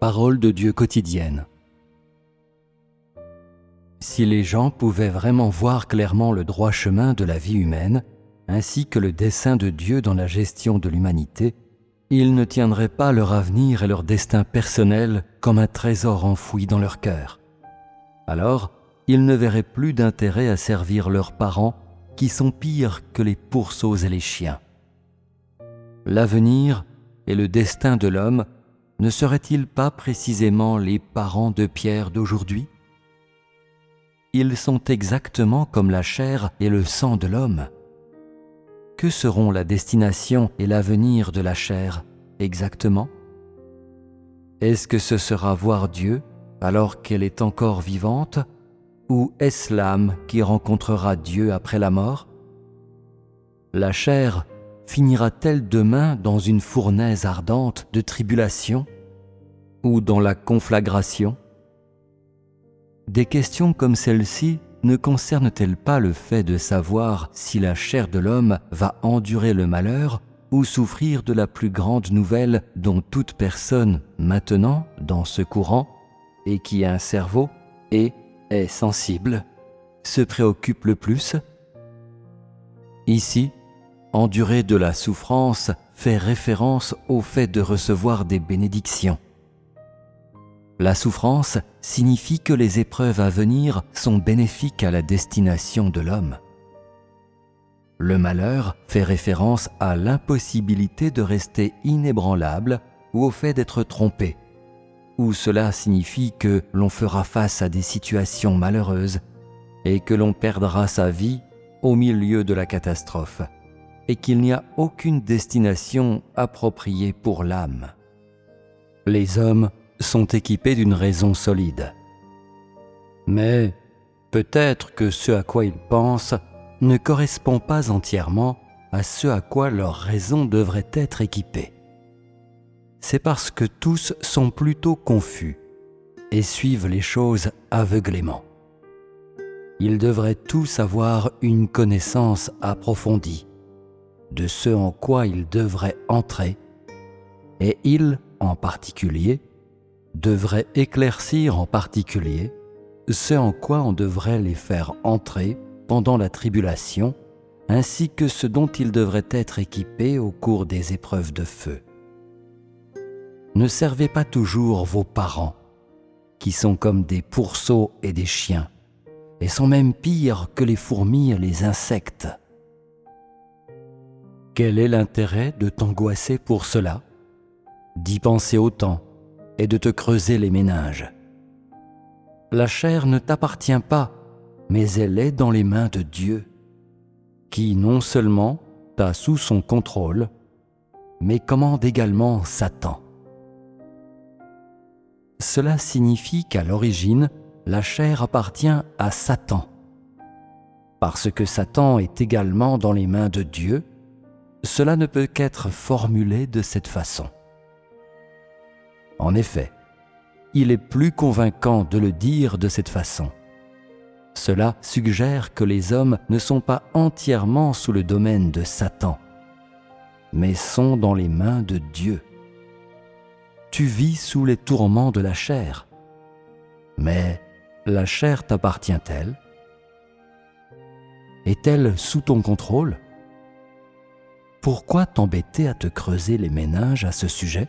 Parole de Dieu quotidienne. Si les gens pouvaient vraiment voir clairement le droit chemin de la vie humaine, ainsi que le dessein de Dieu dans la gestion de l'humanité, ils ne tiendraient pas leur avenir et leur destin personnel comme un trésor enfoui dans leur cœur. Alors, ils ne verraient plus d'intérêt à servir leurs parents, qui sont pires que les pourceaux et les chiens. L'avenir et le destin de l'homme ne seraient-ils pas précisément les parents de Pierre d'aujourd'hui ? Ils sont exactement comme la chair et le sang de l'homme. Que seront la destination et l'avenir de la chair exactement ? Est-ce que ce sera voir Dieu alors qu'elle est encore vivante, ou est-ce l'âme qui rencontrera Dieu après la mort ? La chair finira-t-elle demain dans une fournaise ardente de tribulation ou dans la conflagration ? Des questions comme celle-ci ne concernent-elles pas le fait de savoir si la chair de l'homme va endurer le malheur ou souffrir de la plus grande nouvelle dont toute personne, maintenant, dans ce courant, et qui a un cerveau et est sensible, se préoccupe le plus ? Ici, endurer de la souffrance fait référence au fait de recevoir des bénédictions. La souffrance signifie que les épreuves à venir sont bénéfiques à la destination de l'homme. Le malheur fait référence à l'impossibilité de rester inébranlable ou au fait d'être trompé, ou cela signifie que l'on fera face à des situations malheureuses et que l'on perdra sa vie au milieu de la catastrophe, et qu'il n'y a aucune destination appropriée pour l'âme. Les hommes sont équipés d'une raison solide. Mais peut-être que ce à quoi ils pensent ne correspond pas entièrement à ce à quoi leur raison devrait être équipée. C'est parce que tous sont plutôt confus et suivent les choses aveuglément. Ils devraient tous avoir une connaissance approfondie de ce en quoi ils devraient entrer, et ils, en particulier, devraient éclaircir en particulier ce en quoi on devrait les faire entrer pendant la tribulation, ainsi que ce dont ils devraient être équipés au cours des épreuves de feu. Ne servez pas toujours vos parents, qui sont comme des pourceaux et des chiens, et sont même pires que les fourmis et les insectes. Quel est l'intérêt de t'angoisser pour cela, d'y penser autant et de te creuser les méninges ? La chair ne t'appartient pas, mais elle est dans les mains de Dieu, qui non seulement t'a sous son contrôle, mais commande également Satan. Cela signifie qu'à l'origine, la chair appartient à Satan. Parce que Satan est également dans les mains de Dieu, cela ne peut qu'être formulé de cette façon. En effet, il est plus convaincant de le dire de cette façon. Cela suggère que les hommes ne sont pas entièrement sous le domaine de Satan, mais sont dans les mains de Dieu. Tu vis sous les tourments de la chair, mais la chair t'appartient-elle ? Est-elle sous ton contrôle ? Pourquoi t'embêter à te creuser les méninges à ce sujet ?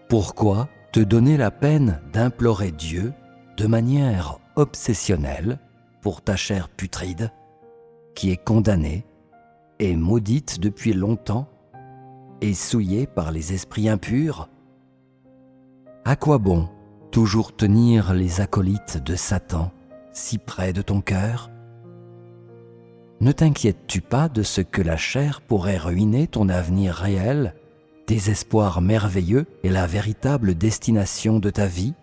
Pourquoi te donner la peine d'implorer Dieu de manière obsessionnelle pour ta chair putride, qui est condamnée et maudite depuis longtemps et souillée par les esprits impurs ? À quoi bon toujours tenir les acolytes de Satan si près de ton cœur ? Ne t'inquiètes-tu pas de ce que la chair pourrait ruiner ton avenir réel, tes espoirs merveilleux et la véritable destination de ta vie ?